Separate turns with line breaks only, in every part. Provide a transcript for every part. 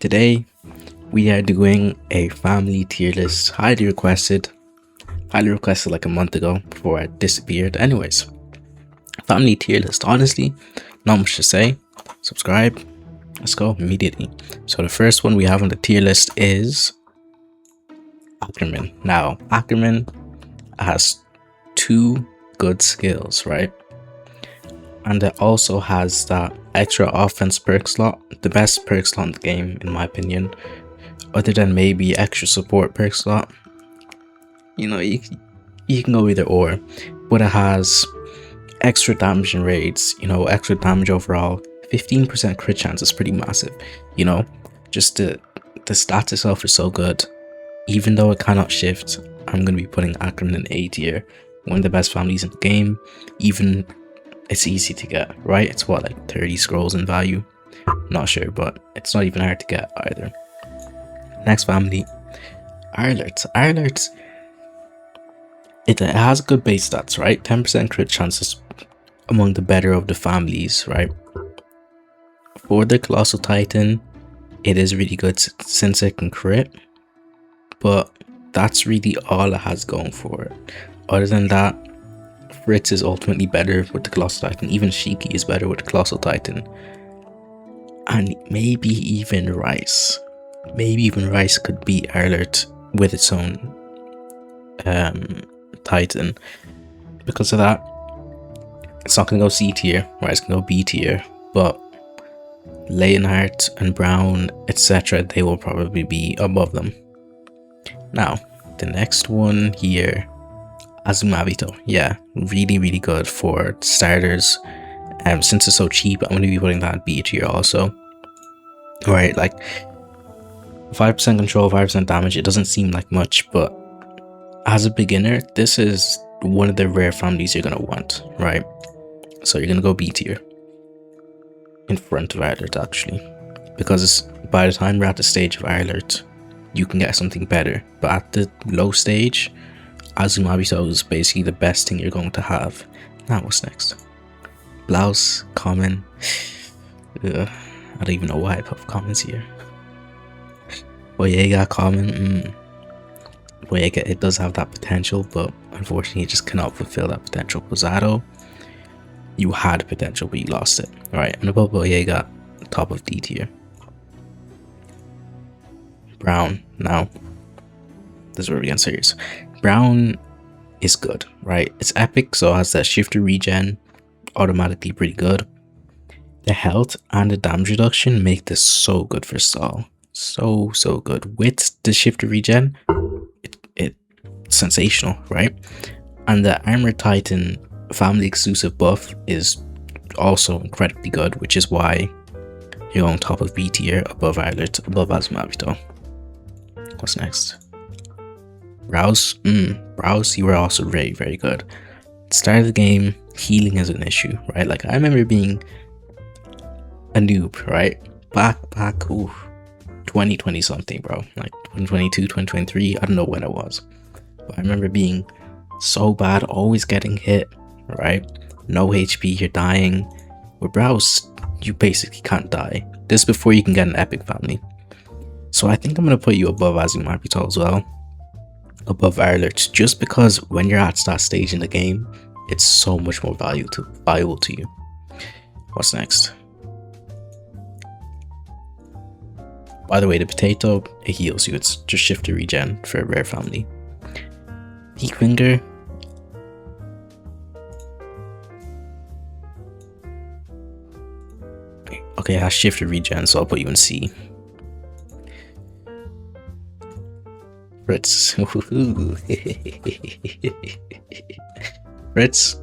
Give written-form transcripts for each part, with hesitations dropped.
Today we are doing a family tier list, highly requested like a month ago before I disappeared. Anyways, family tier list, honestly, not much to say. Subscribe, let's go immediately. So the first one we have on the tier list is Ackerman. Now, Ackerman has two good skills, right? And it also has that extra offense perk slot, the best perk slot in the game, in my opinion, other than maybe extra support perk slot. You know, you can go either or, but it has extra damage in raids, extra damage overall. 15% crit chance is pretty massive, just the stats itself is so good. Even though it cannot shift, I'm going to be putting Ackerman in A tier, one of the best families in the game. Even it's easy to get, right? It's what, like 30 scrolls in value? Not sure, but it's not even hard to get either. Next family, Arlert. It has good base stats, right? 10% crit chances, among the better of the families, right? For the Colossal Titan, it is really good since it can crit, but that's really all it has going for it. Other than that, Fritz is ultimately better with the Colossal Titan. Even Shiki is better with the Colossal Titan. And maybe even Rice. Could beat Arlert with its own Titan. Because of that, it's not going to go C tier, Rice can go B tier. But Leonhardt and Brown, etc., they will probably be above them. Now, the next one here, Azumabito. Yeah, really good for starters. Since it's so cheap, I'm going to be putting that in B tier also. Alright, like 5% control, 5% damage, it doesn't seem like much, but as a beginner, this is one of the rare families you're going to want, right? So you're going to go B tier. In front of Arlert, actually. Because by the time we're at the stage of Arlert, you can get something better. But at the low stage, Azumabito is basically the best thing you're going to have. Now, what's next? Blouse, common. I don't even know why I put comments here. Boyega, common. Boyega, it does have that potential, but unfortunately, it just cannot fulfill that potential. Posado, you had potential, but you lost it. Alright, and above Boyega, top of D tier. Brown, now, this is where we get serious. Brown is good, right? It's epic, so it has that shifter regen, automatically pretty good. The health and the damage reduction make this so good for stall. So good. With the shifter regen, it's sensational, right? And the Armor Titan family exclusive buff is also incredibly good, which is why you're on top of B tier, above Arlert, above Azumabito. What's next? Browse. Browse, you were also very good. Start of the game, healing is an issue, right? Like, I remember being a noob, right? Back, 2020 something, bro. Like 2022, 2023, I don't know when it was. But I remember being so bad, always getting hit, right? No HP, you're dying. With Browse, you basically can't die. This is before you can get an epic family. So I think I'm going to put you above Azumabito as well. Above Arlert, just because when you're at that stage in the game, it's so much more valuable to you. What's next? By the way, the potato, it heals you. It's just shifter regen for a rare family. Peak Finger. Okay, it has shifter regen, so I'll put you in C. Fritz. Fritz.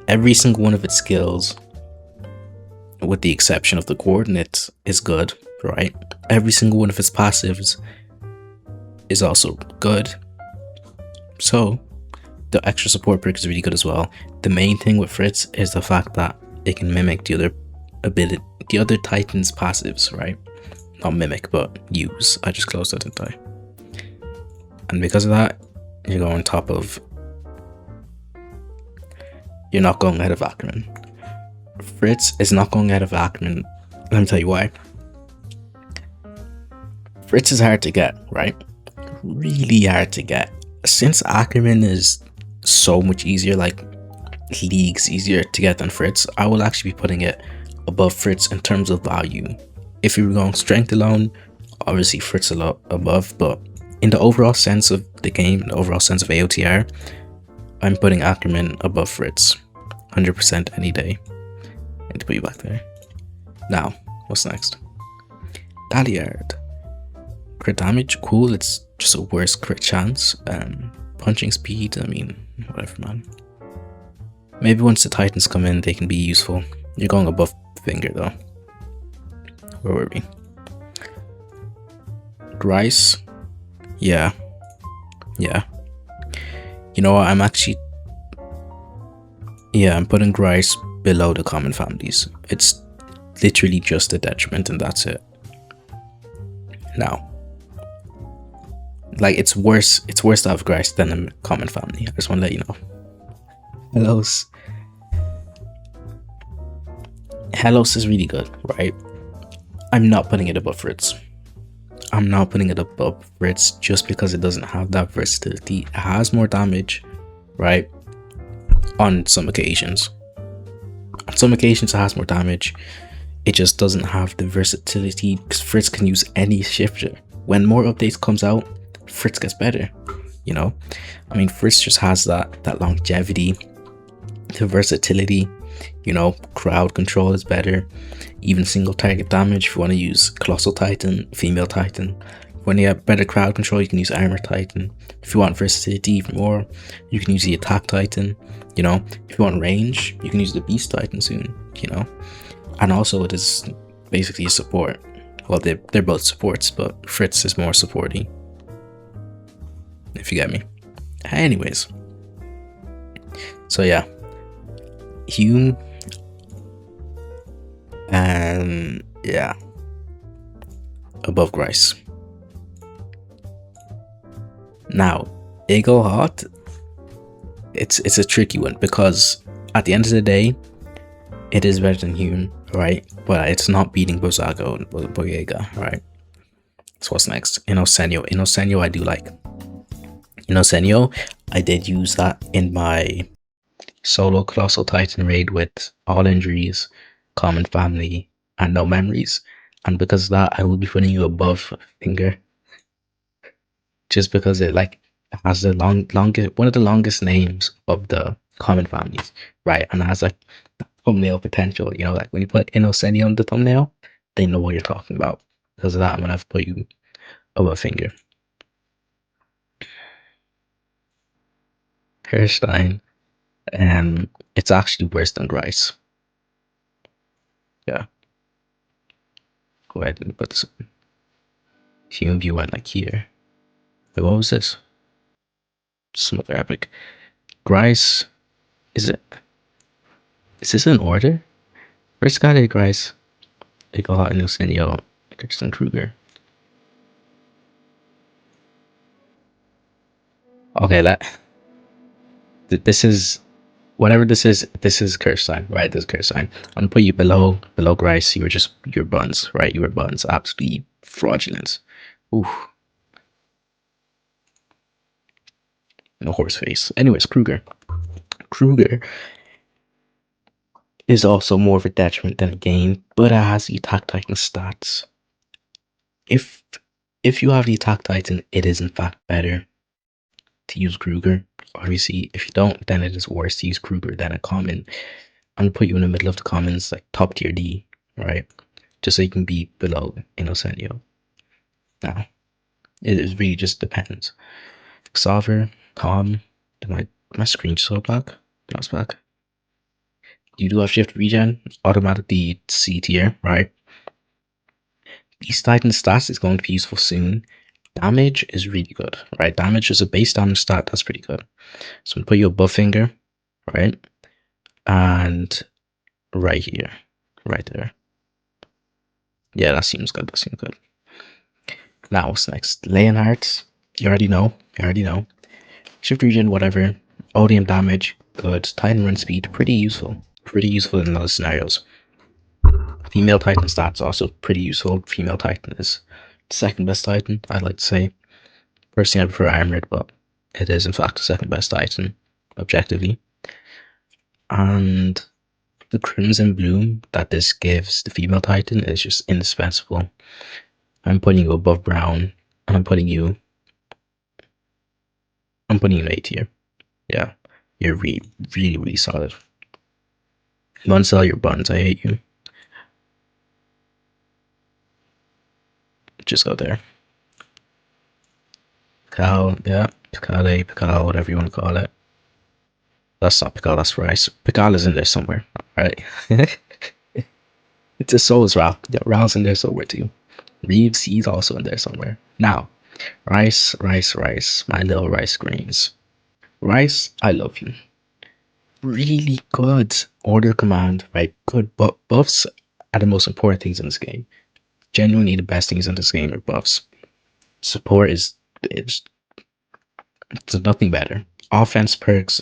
Every single one of its skills, with the exception of the coordinates, is good, right? Every single one of its passives is also good. So the extra support perk is really good as well. The main thing with Fritz is the fact that it can mimic the other Titan's passives, right? Not mimic, but use. I just closed that, didn't I? And because of that, you're going top of... You're not going ahead of Ackerman. Fritz is not going ahead of Ackerman. Let me tell you why. Fritz is hard to get, right? Really hard to get. Since Ackerman is so much easier, like leagues easier to get than Fritz, I will actually be putting it above Fritz in terms of value. If you were going strength alone, obviously Fritz a lot above, but in the overall sense of the game, the overall sense of AOTR, I'm putting Ackerman above Fritz. 100% any day. I need to put you back there. Now, what's next? Daliard. Crit damage, cool. It's just a worse crit chance. Punching speed, I mean, whatever, man. Maybe once the Titans come in, they can be useful. You're going above Finger, though. Where were we? Grice. Yeah. You know what? I'm putting Grice below the common families. It's literally just a detriment, and that's it. Now, like, it's worse to have Grice than a common family. I just want to let you know. Hellos is really good, right? I'm not putting it above Fritz. I'm not putting it above Fritz just because it doesn't have that versatility. It has more damage, right? On some occasions. On some occasions it has more damage. It just doesn't have the versatility because Fritz can use any shifter. When more updates comes out, Fritz gets better, you know? I mean, Fritz just has that longevity, the versatility, you know, crowd control is better. Even single target damage if you want to use Colossal Titan, Female Titan. When you have better crowd control, you can use Armor Titan. If you want versatility even more, you can use the Attack Titan, you know? If you want range, you can use the Beast Titan soon, you know? And also it is basically a support. Well, they're both supports, but Fritz is more supporty. If you get me. Anyways. So yeah. Hume. Yeah. Above Grice. Now, Eagle Heart. It's a tricky one because at the end of the day, it is better than Hume, right? But it's not beating Bozago and Boyega, right? So what's next? Inosenyo I do like. Inosenyo, I did use that in my solo Colossal Titan raid with all injuries, common family, and no memories. And because of that, I will be putting you above Finger. Just because it has the longest one of the longest names of the common families, right? And it has like thumbnail potential, you know, like when you put Inosenyo on the thumbnail, they know what you're talking about. Because of that, I'm gonna have to put you above Finger. Herstein, it's actually worse than Grice. Yeah. Go ahead and put this human view went like here. Wait, what was this? Some other epic. Grice, is this in order? First guy did Grice. They go out in Lucinio, Kirsten Kruger. Okay, this is whatever this is curse sign, right? This curse sign. I'm gonna put you below Grice. You were just your buns, right? You were buns, absolutely fraudulent. Ooh. No horse face. Anyways, Kruger is also more of a detriment than a gain, but it has the Attack Titan stats. If you have the Attack Titan, it is in fact better to use Kruger. Obviously, if you don't, then it is worse to use Kruger than a common. I'm gonna put you in the middle of the commons, like top tier D, right? Just so you can be below Inosenyo. Now, it really just depends. Xaver, Calm, my screen just go back? That's back. You do have shift regen, automatically C tier, right? Beast Titan stats is going to be useful soon. Damage is really good, right? Damage is a base damage stat, that's pretty good. So I'm gonna put you above Finger, right? And right here, right there. Yeah, that seems good. Now what's next? Leonhardt, you already know. Shift regen, whatever. Odium damage, good. Titan run speed, pretty useful in those scenarios. Female Titan stats also pretty useful. Female Titan is Second best Titan, I'd like to say. Personally, I prefer Armored, but it is in fact the second best Titan, objectively. And the Crimson Bloom that this gives the female Titan is just indispensable. I'm putting you above Brown, and I'm putting you in A tier. Yeah, you're really, really, really solid. Unsell your buns, I hate you. Just go there. Pical, yeah, Picale, Pical, whatever you want to call it. That's not Pical, that's rice. Pical is in there somewhere. Alright. It's a Souls Ral. Yeah, Ral's in there somewhere too. Reeves, he's also in there somewhere. Now, rice, rice, rice. My little rice grains. Rice, I love you. Really good order command, right? Good buffs are the most important things in this game. Genuinely, the best things in this game are buffs. Support is it's, it's nothing better. Offense perks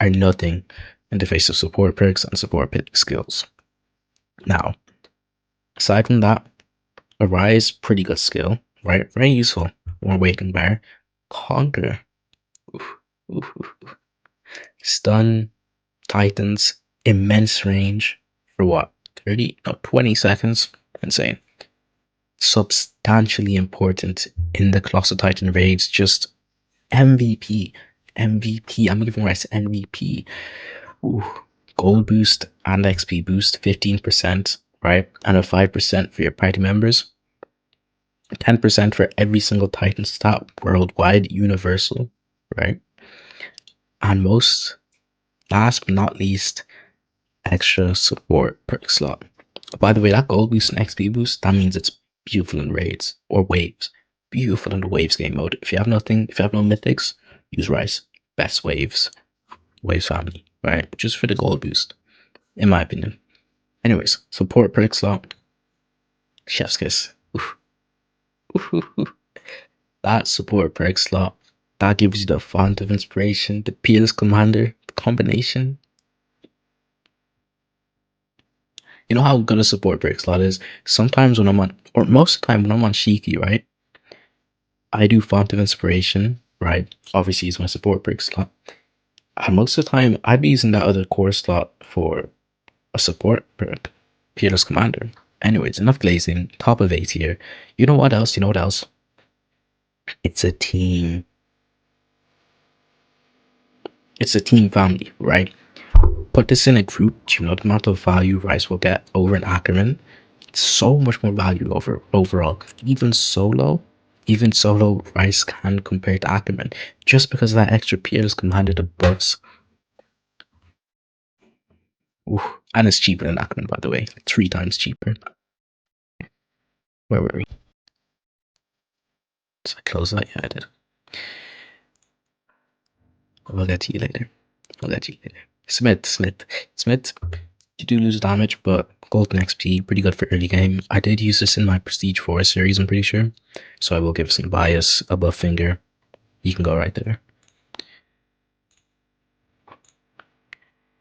are nothing in the face of support perks and support pit skills. Now, aside from that, Arise, pretty good skill, right? Very useful. More Awaken Bar. Conquer. Oof, oof, oof. Stun Titans, immense range for what? 30? No, 20 seconds. Insane. Substantially important in the Colossal Titan raids. Just MVP. MVP. I'm giving Rice MVP. Ooh. Gold boost and XP boost, 15%, right? And a 5% for your party members. 10% for every single Titan stat worldwide, universal, right? And last but not least, extra support perk slot. By the way, that gold boost and XP boost, that means it's beautiful in raids or waves. Beautiful in the waves game mode. If you have no mythics, use Rice. Best waves. Waves family, right? Just for the gold boost, in my opinion. Anyways, support perk slot. Chef's kiss. Oof. Oof, oof, oof. That support perk slot, that gives you the font of inspiration, the peerless commander, the combination. You know how good a support perk slot is? Sometimes when I'm on, or most of the time when I'm on Shiki, right? I do font of inspiration, right? Obviously, it's my support perk slot. And most of the time, I'd be using that other core slot for a support perk, peerless commander. Anyways, enough glazing. Top of A tier. You know what else? You know what else? It's a team. It's a team family, right? Put this in a group, do you know the amount of value Rice will get over an Ackerman? So much more value overall. Even solo, Rice can compare to Ackerman. Just because of that extra peers commanded the buffs. Ooh, and it's cheaper than Ackerman, by the way. 3 times cheaper. Where were we? Did I close that? Yeah, I did. We'll get to you later. I'll get you later. Smith. You do lose damage, but golden XP, pretty good for early game. I did use this in my Prestige 4 series, I'm pretty sure. So I will give some bias above finger. You can go right there.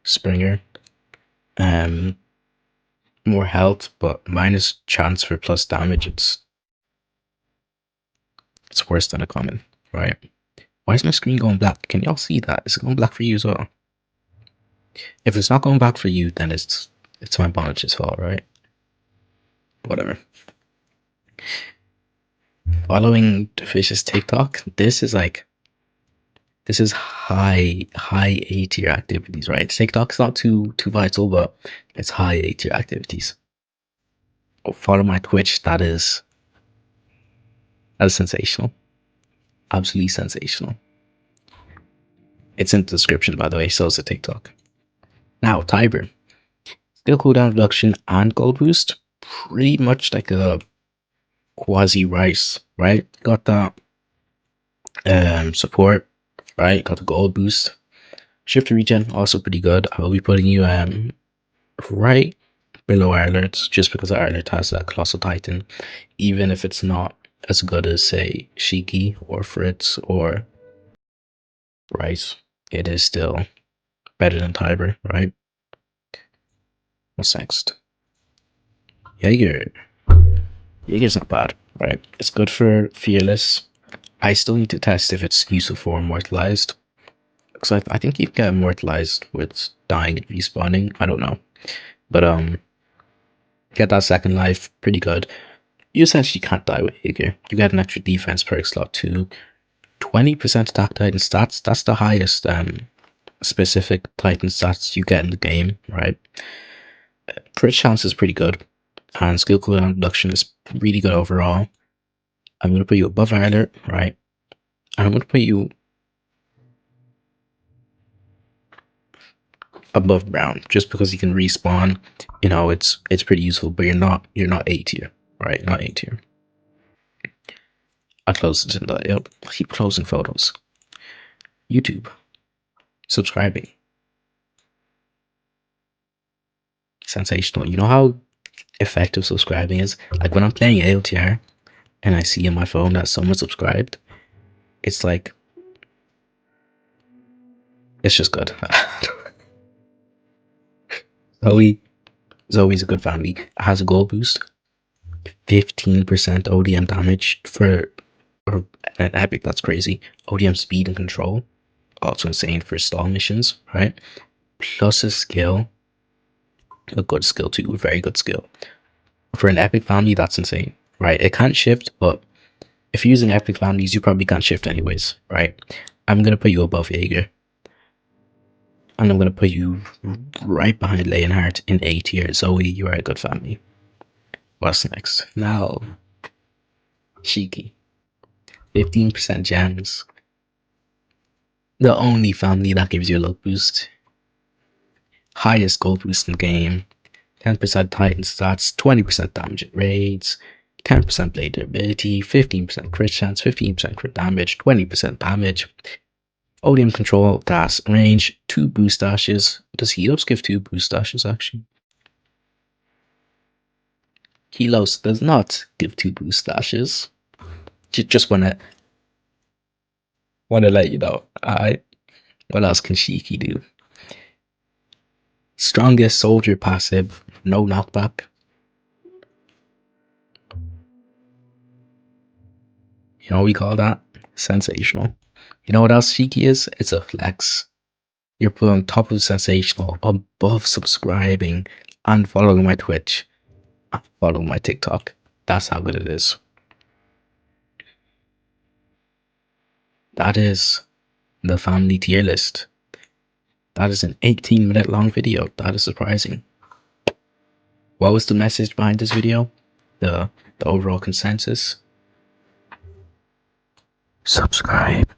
Springer. More health, but minus chance for plus damage. It's worse than a common, right? Why is my screen going black? Can y'all see that? Is it going black for you as well? If it's not going back for you, then it's my bondage's fault, right? Whatever. Following the fish's TikTok, this is high A tier activities, right? TikTok's not too vital, but it's high A tier activities. Oh, follow my Twitch. That is sensational. Absolutely sensational. It's in the description, by the way. So is the TikTok. Now, Tiber. Skill cooldown reduction and gold boost. Pretty much like a quasi Rice, right? Got that support, right? Got the gold boost. Shift regen, also pretty good. I will be putting you right below Arlert, just because Arlert has that Colossal Titan, even if it's not as good as, say, Shiki or Fritz or Rice. It is still better than Tiber, right? What's next? Jaeger. Jaeger's not bad. right? It's good for Fearless. I still need to test if it's useful for Immortalized. Because I think you get Immortalized with dying and respawning. I don't know. But get that second life, pretty good. You essentially can't die with Hager. You get an extra defense perk slot too. 20% attack Titan stats. That's the highest specific Titan stats you get in the game, right? Crit chance is pretty good. And skill cooldown reduction is really good overall. I'm gonna put you above Arler, right? And I'm gonna put you above Brown just because you can respawn. You know, it's pretty useful, but you're not A tier, right? Not A tier. I close it in the yep. Keep closing photos. YouTube. Subscribing. Sensational. You know how effective subscribing is? Like when I'm playing AOTR and I see on my phone that someone subscribed, it's like it's just good. Zoe Zoe's a good family. It has a gold boost, 15% ODM damage for or an epic, that's crazy. ODM speed and control, also insane for stall missions, right? Plus a skill, a good skill too, a very good skill. For an epic family, that's insane, right? It can't shift, but if you're using epic families, you probably can't shift anyways, right? I'm gonna put you above Jaeger. And I'm gonna put you right behind Leonhardt in A tier. Zoe, you are a good family. What's next? Now, Cheeky. 15% gems. The only family that gives you a luck boost. Highest gold boost in the game. 10% Titan stats, 20% damage at raids, 10% blade durability, 15% crit chance, 15% crit damage, 20% damage. Odium control, gas, range, 2 boost dashes. Does Helos give 2 boost dashes actually? Helos does not give 2 boost dashes. Just wanna let you know. Alright. What else can Shiki do? Strongest soldier passive, no knockback. You know what we call that? Sensational. You know what else Shiki is? It's a flex. You're put on top of sensational, above subscribing, and following my Twitch, and following my TikTok. That's how good it is. That is the family tier list. That is an 18-minute long video. That is surprising. What was the message behind this video? The overall consensus? Subscribe.